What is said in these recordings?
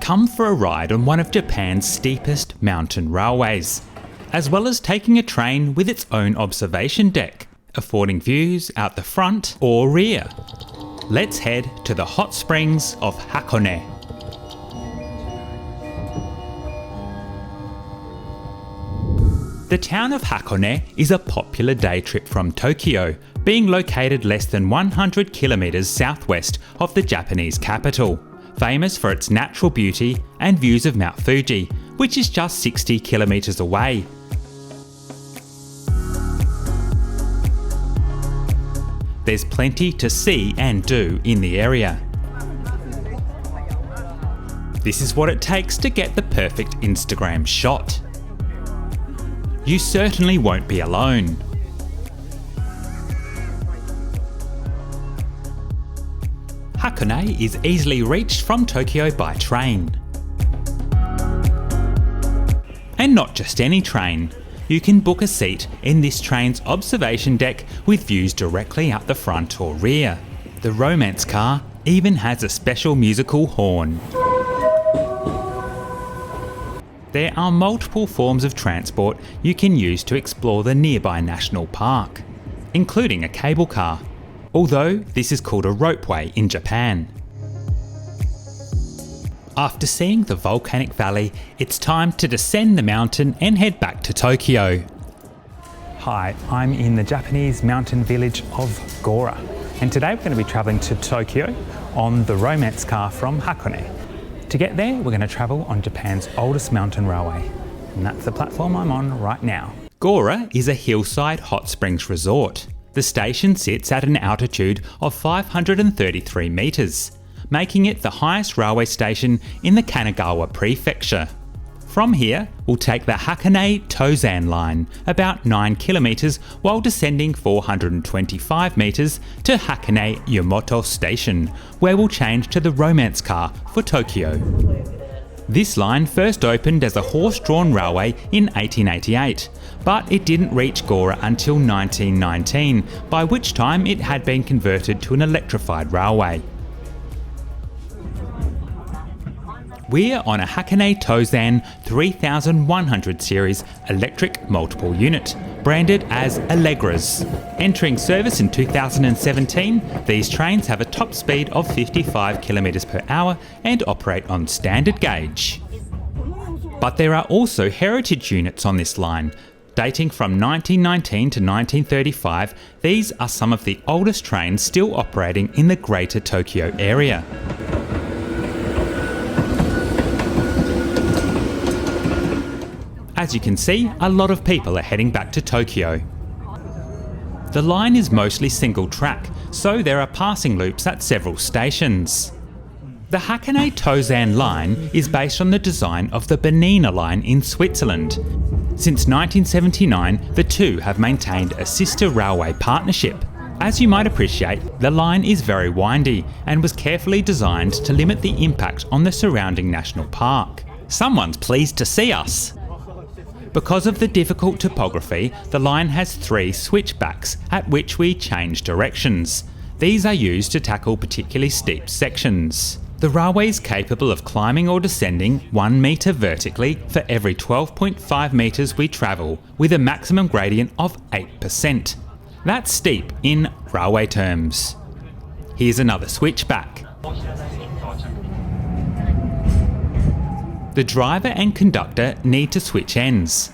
Come for a ride on one of Japan's steepest mountain railways, as well as taking a train with its own observation deck, affording views out the front or rear. Let's head to the hot springs of Hakone. The town of Hakone is a popular day trip from Tokyo, being located less than 100 kilometers southwest of the Japanese capital, famous for its natural beauty and views of Mount Fuji, which is just 60 kilometers away. There's plenty to see and do in the area. This is what it takes to get the perfect Instagram shot. You certainly won't be alone. Hakone is easily reached from Tokyo by train. And not just any train. You can book a seat in this train's observation deck with views directly out the front or rear. The Romancecar even has a special musical horn. There are multiple forms of transport you can use to explore the nearby national park, including a cable car, although this is called a ropeway in Japan. After seeing the volcanic valley, it's time to descend the mountain and head back to Tokyo. Hi, I'm in the Japanese mountain village of Gora, and today we're going to be travelling to Tokyo on the Romancecar from Hakone. To get there, we're going to travel on Japan's oldest mountain railway, and that's the platform I'm on right now. Gora is a hillside hot springs resort. The station sits at an altitude of 533 metres, making it the highest railway station in the Kanagawa prefecture. From here, we'll take the Hakone Tozan Line, about 9 kilometres, while descending 425 metres to Hakone-Yumoto Station, where we'll change to the Romancecar for Tokyo. This line first opened as a horse-drawn railway in 1888, but it didn't reach Gora until 1919, by which time it had been converted to an electrified railway. We're on a Hakone Tozan 3100 series electric multiple unit, branded as Allegras. Entering service in 2017, these trains have a top speed of 55 km per hour and operate on standard gauge. But there are also heritage units on this line. Dating from 1919 to 1935, these are some of the oldest trains still operating in the Greater Tokyo area. As you can see, a lot of people are heading back to Tokyo. The line is mostly single track, so there are passing loops at several stations. The Hakone Tozan Line is based on the design of the Bernina Line in Switzerland. Since 1979, the two have maintained a sister railway partnership. As you might appreciate, the line is very windy and was carefully designed to limit the impact on the surrounding national park. Someone's pleased to see us. Because of the difficult topography, the line has 3 switchbacks at which we change directions. These are used to tackle particularly steep sections. The railway is capable of climbing or descending 1 metre vertically for every 12.5 metres we travel, with a maximum gradient of 8%. That's steep in railway terms. Here's another switchback. The driver and conductor need to switch ends.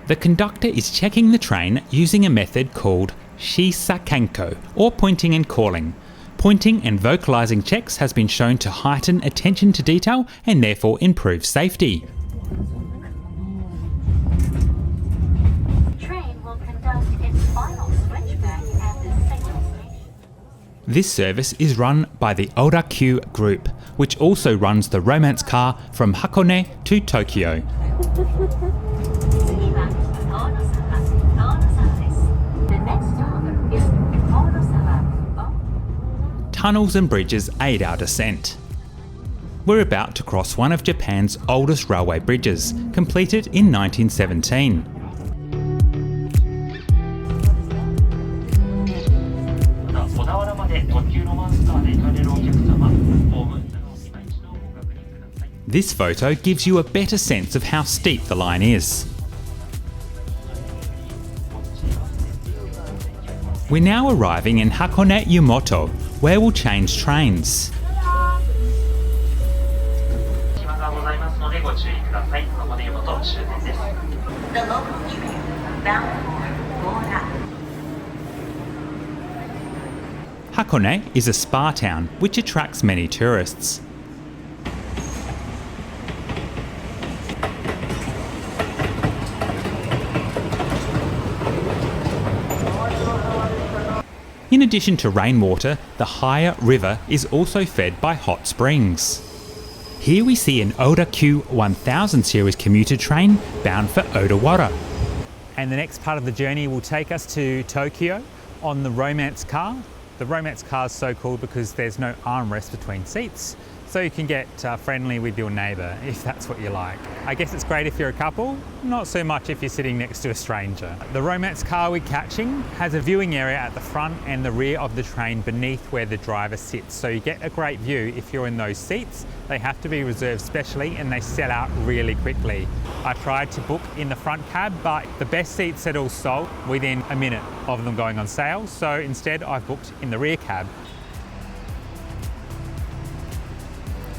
The conductor is checking the train using a method called shisakanko, or pointing and calling. Pointing and vocalising checks has been shown to heighten attention to detail and therefore improve safety. The train will conduct its final switchback at the signal station. This service is run by the Odakyu Group, which also runs the Romancecar from Hakone to Tokyo. Tunnels and bridges aid our descent. We're about to cross one of Japan's oldest railway bridges, completed in 1917. This photo gives you a better sense of how steep the line is. We're now arriving in Hakone-Yumoto, where we'll change trains. The local train bound for Gora. Hakone is a spa town which attracts many tourists. In addition to rainwater, the higher river is also fed by hot springs. Here we see an Odakyu 1000 series commuter train bound for Odawara. And the next part of the journey will take us to Tokyo on the Romancecar. The Romancecar is so called because there's no armrest between seats, so you can get friendly with your neighbour if that's what you like. I guess it's great if you're a couple, not so much if you're sitting next to a stranger. The Romancecar we're catching has a viewing area at the front and the rear of the train beneath where the driver sits, so you get a great view if you're in those seats. They have to be reserved specially and they sell out really quickly. I tried to book in the front cab, but the best seats had all sold within a minute of them going on sale, so instead I've booked in the rear cab.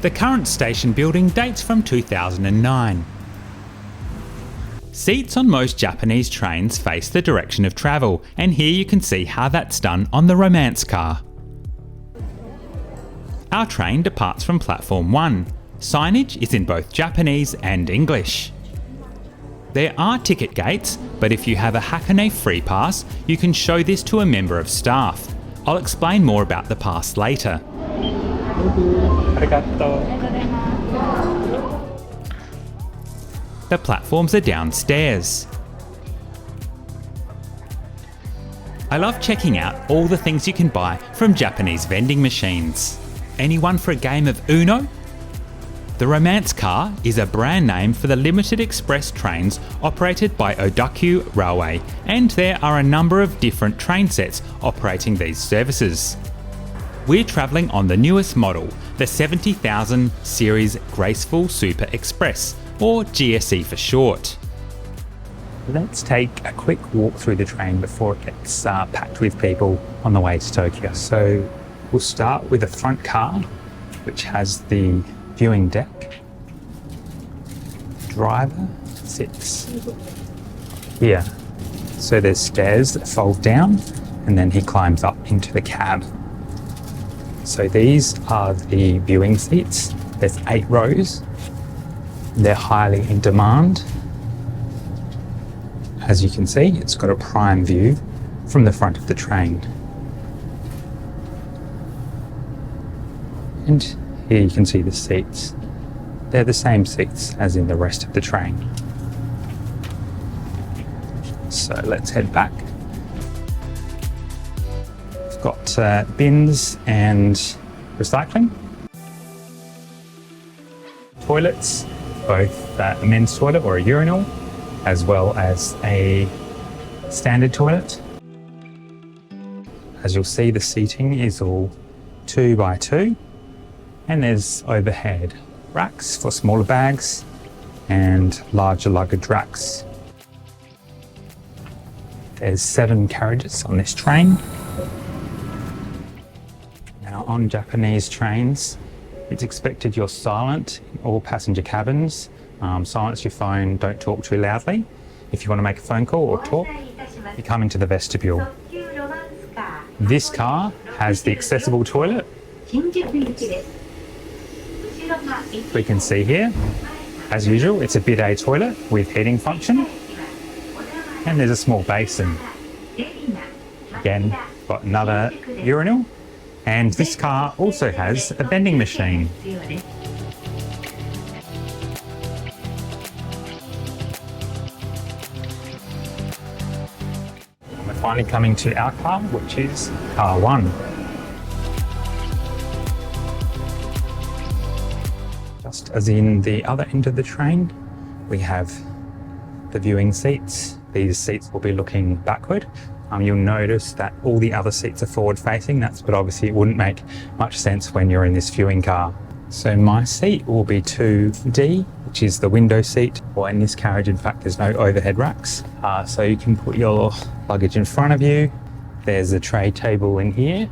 The current station building dates from 2009. Seats on most Japanese trains face the direction of travel, and here you can see how that's done on the Romancecar. Our train departs from platform 1. Signage is in both Japanese and English. There are ticket gates, but if you have a Hakone Freepass, you can show this to a member of staff. I'll explain more about the pass later. The platforms are downstairs. I love checking out all the things you can buy from Japanese vending machines. Anyone for a game of Uno? The Romancecar is a brand name for the limited express trains operated by Odakyu Railway, and there are a number of different train sets operating these services. We're travelling on the newest model, the 70,000 Series Graceful Super Express, or GSE for short. Let's take a quick walk through the train before it gets packed with people on the way to Tokyo. So we'll start with the front car, which has the viewing deck. Driver sits here. So there's stairs that fold down and then he climbs up into the cab. So these are the viewing seats. There's 8 rows. They're highly in demand. As you can see, it's got a prime view from the front of the train. And here you can see the seats. They're the same seats as in the rest of the train. So let's head back. We've got bins and recycling. Toilets, both a men's toilet or a urinal, as well as a standard toilet. As you'll see, the seating is all 2 by 2, and there's overhead racks for smaller bags and larger luggage racks. There's 7 carriages on this train. Now, on Japanese trains, it's expected you're silent in all passenger cabins. Silence your phone, don't talk too loudly. If you want to make a phone call or talk, you come into the vestibule. This car has the accessible toilet. We can see here, as usual, it's a bidet toilet with heating function. And there's a small basin. Again, got another urinal. And this car also has a vending machine. We're finally coming to our car, which is car 1. Just as in the other end of the train, we have the viewing seats. These seats will be looking backward. You'll notice that all the other seats are forward facing, but obviously it wouldn't make much sense when you're in this viewing car. So my seat will be 2D, which is the window seat. Well, in this carriage, in fact, there's no overhead racks. So you can put your luggage in front of you. There's a tray table in here.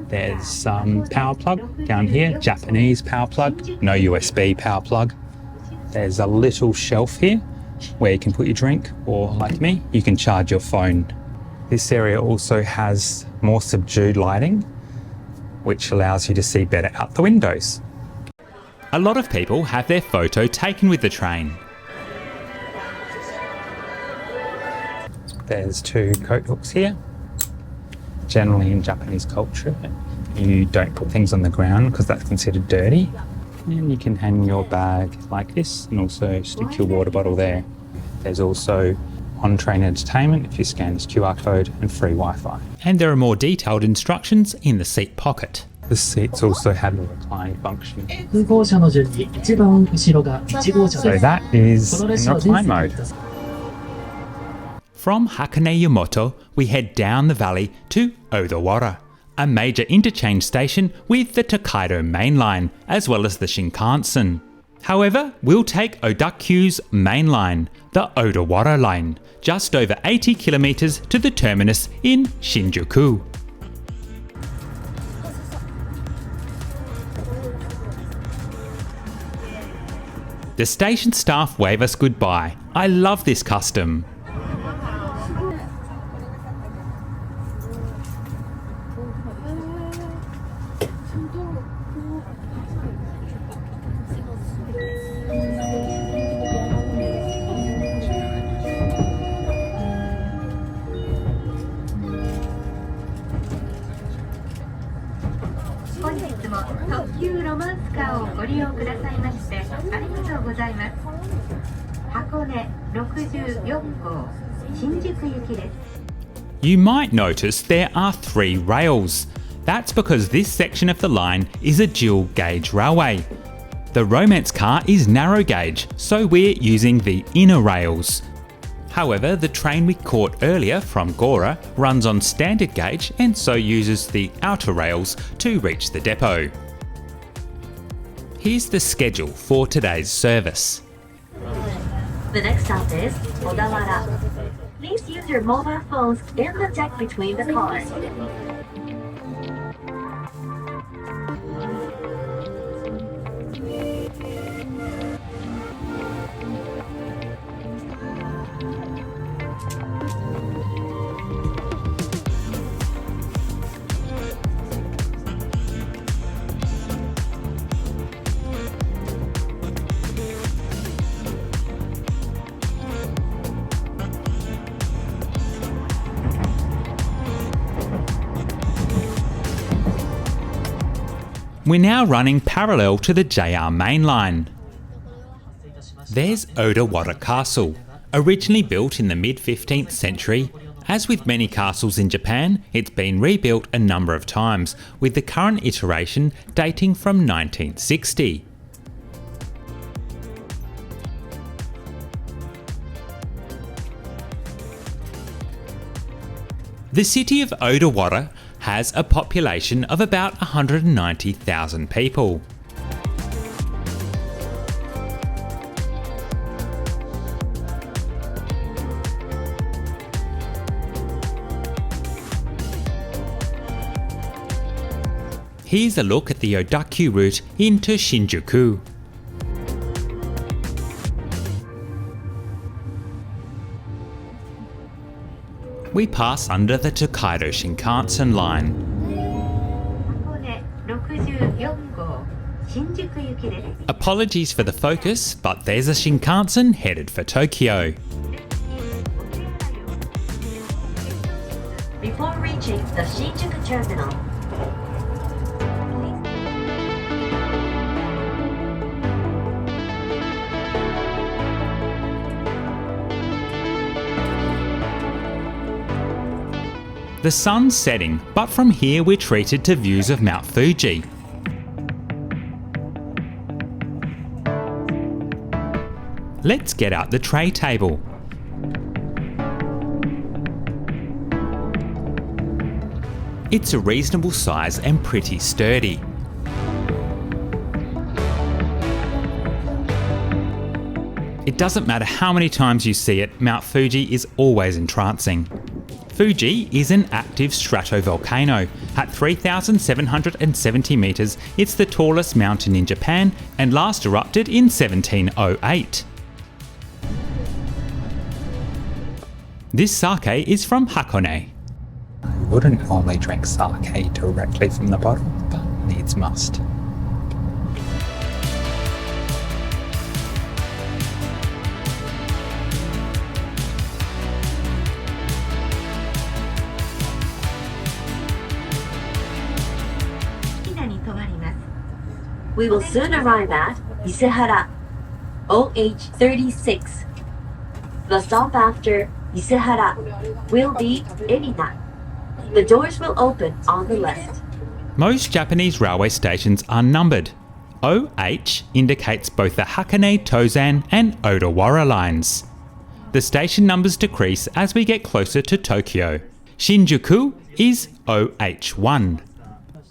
There's some power plug down here, Japanese power plug, no USB power plug. There's a little shelf here where you can put your drink, or like me, you can charge your phone. This area also has more subdued lighting, which allows you to see better out the windows. A lot of people have their photo taken with the train. There's 2 coat hooks here. Generally in Japanese culture, you don't put things on the ground because that's considered dirty. And you can hang your bag like this and also stick your water bottle there. There's also on-train entertainment if you scan this QR code, and free Wi-Fi. And there are more detailed instructions in the seat pocket. The seats also have a recline function. So that is in recline mode. From Hakone-Yumoto, we head down the valley to Odawara, a major interchange station with the Tokaido main line, as well as the Shinkansen. However, we'll take Odakyu's main line, the Odawara line, just over 80 kilometers to the terminus in Shinjuku. The station staff wave us goodbye. I love this custom. Odakyu Romancecar をご利用くださいましてありがとうございます。箱根64号新宿行きです。 You might notice there are 3 rails. That's because this section of the line is a dual gauge railway. The Romancecar is narrow gauge, so we're using the inner rails. However, the train we caught earlier from Gora runs on standard gauge and so uses the outer rails to reach the depot. Here's the schedule for today's service. The next stop is Odawara. Please use your mobile phones in the deck between the cars. We're now running parallel to the JR main line. There's Odawara Castle, originally built in the mid-15th century. As with many castles in Japan, it's been rebuilt a number of times, with the current iteration dating from 1960. The city of Odawara has a population of about 190,000 people. Here's a look at the Odakyu route into Shinjuku. We pass under the Tokaido Shinkansen line. Apologies for the focus, but there's a Shinkansen headed for Tokyo. Before reaching the Shinjuku terminal, The sun's setting, but from here we're treated to views of Mount Fuji. Let's get out the tray table. It's a reasonable size and pretty sturdy. It doesn't matter how many times you see it, Mount Fuji is always entrancing. Fuji is an active stratovolcano. At 3,770 metres, it's the tallest mountain in Japan and last erupted in 1708. This sake is from Hakone. I wouldn't normally drink sake directly from the bottle, but needs must. We will soon arrive at Isehara, OH36. The stop after Isehara will be Erina. The doors will open on the left. Most Japanese railway stations are numbered. OH indicates both the Hakone Tozan and Odawara lines. The station numbers decrease as we get closer to Tokyo. Shinjuku is OH1.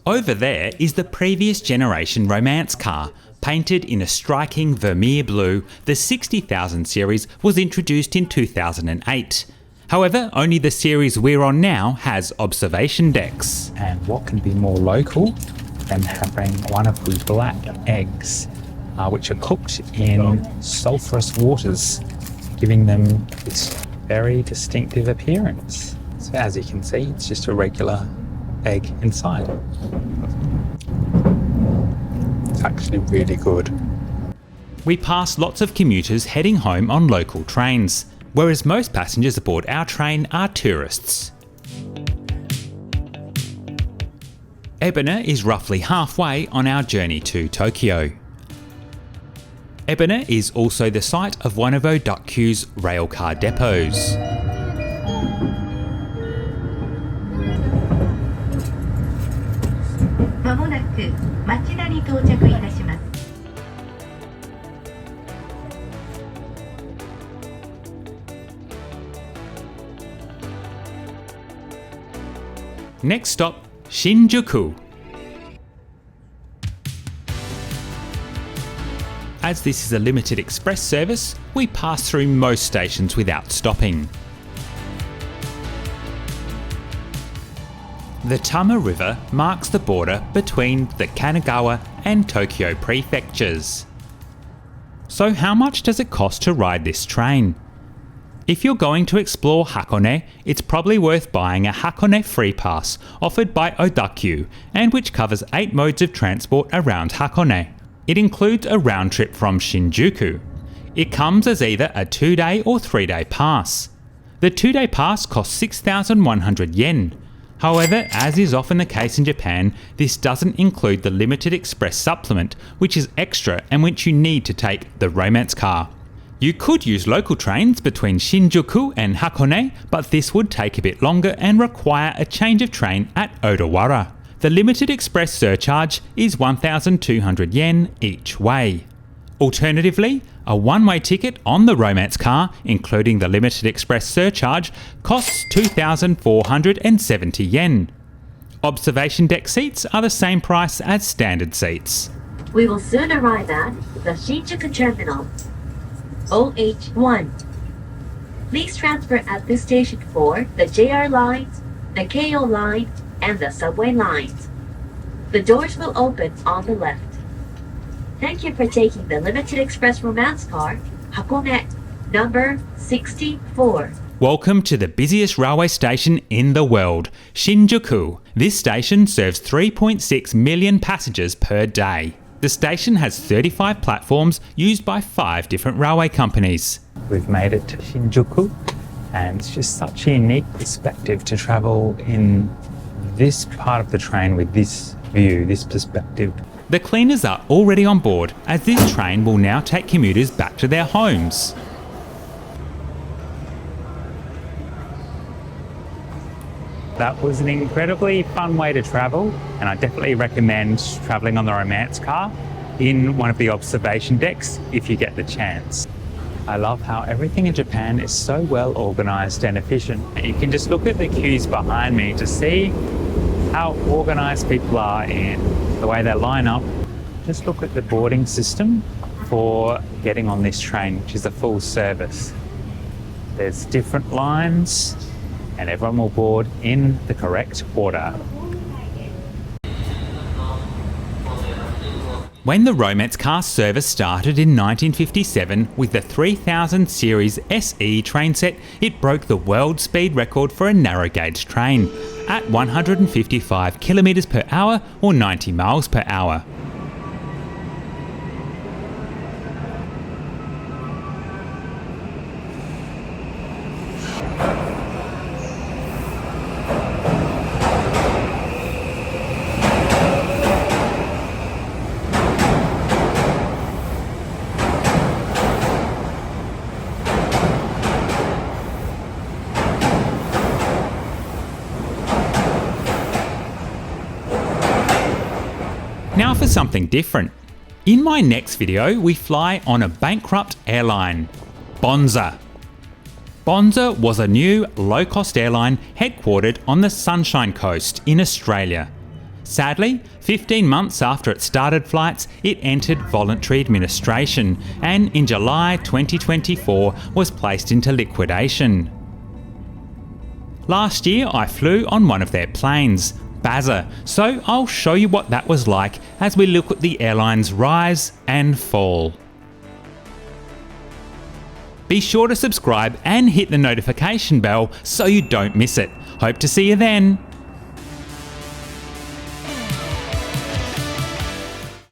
Over there is the previous generation Romancecar. Painted in a striking Vermeer blue, the 60,000 series was introduced in 2008. However, only the series we're on now has observation decks. And what can be more local than having one of the black eggs, which are cooked in sulphurous waters, giving them this very distinctive appearance. So as you can see, it's just a regular egg inside. It's actually really good. We pass lots of commuters heading home on local trains, whereas most passengers aboard our train are tourists. Ebina is roughly halfway on our journey to Tokyo. Ebina is also the site of one of Odakyu's railcar depots. まもなく町田に到着いたします。Next stop, Shinjuku. As this is a limited express service, we pass through most stations without stopping. The Tama River marks the border between the Kanagawa and Tokyo prefectures. So how much does it cost to ride this train? If you're going to explore Hakone, it's probably worth buying a Hakone Freepass offered by Odakyu, and which covers 8 modes of transport around Hakone. It includes a round trip from Shinjuku. It comes as either a 2-day or 3-day pass. The 2-day pass costs 6,100 yen. However, as is often the case in Japan, this doesn't include the Limited Express supplement, which is extra and which you need to take the Romancecar. You could use local trains between Shinjuku and Hakone, but this would take a bit longer and require a change of train at Odawara. The Limited Express surcharge is 1,200 yen each way. Alternatively, a one-way ticket on the Romancecar, including the Limited Express surcharge, costs 2,470 yen. Observation deck seats are the same price as standard seats. We will soon arrive at the Shinjuku Terminal, OH1. Please transfer at this station for the JR lines, the KO line, and the subway lines. The doors will open on the left. Thank you for taking the Limited Express Romancecar, Hakone, number 64. Welcome to the busiest railway station in the world, Shinjuku. This station serves 3.6 million passengers per day. The station has 35 platforms used by 5 different railway companies. We've made it to Shinjuku, and it's just such a unique perspective to travel in this part of the train with this view, this perspective. The cleaners are already on board, as this train will now take commuters back to their homes. That was an incredibly fun way to travel, and I definitely recommend travelling on the Romancecar in one of the observation decks if you get the chance. I love how everything in Japan is so well organised and efficient. You can just look at the queues behind me to see how organised people are in the way they line up. Just look at the boarding system for getting on this train, which is a full service. There's different lines and everyone will board in the correct order. When the Romancecar service started in 1957 with the 3000 Series SE train set, it broke the world speed record for a narrow gauge train at 155 kilometres per hour or 90 miles per hour. Now for something different. In my next video, we fly on a bankrupt airline, Bonza. Bonza was a new low-cost airline headquartered on the Sunshine Coast in Australia. Sadly, 15 months after it started flights, it entered voluntary administration and in July 2024 was placed into liquidation. Last year I flew on one of their planes, Bazza, so I'll show you what that was like as we look at the airline's rise and fall. Be sure to subscribe and hit the notification bell so you don't miss it. Hope to see you then.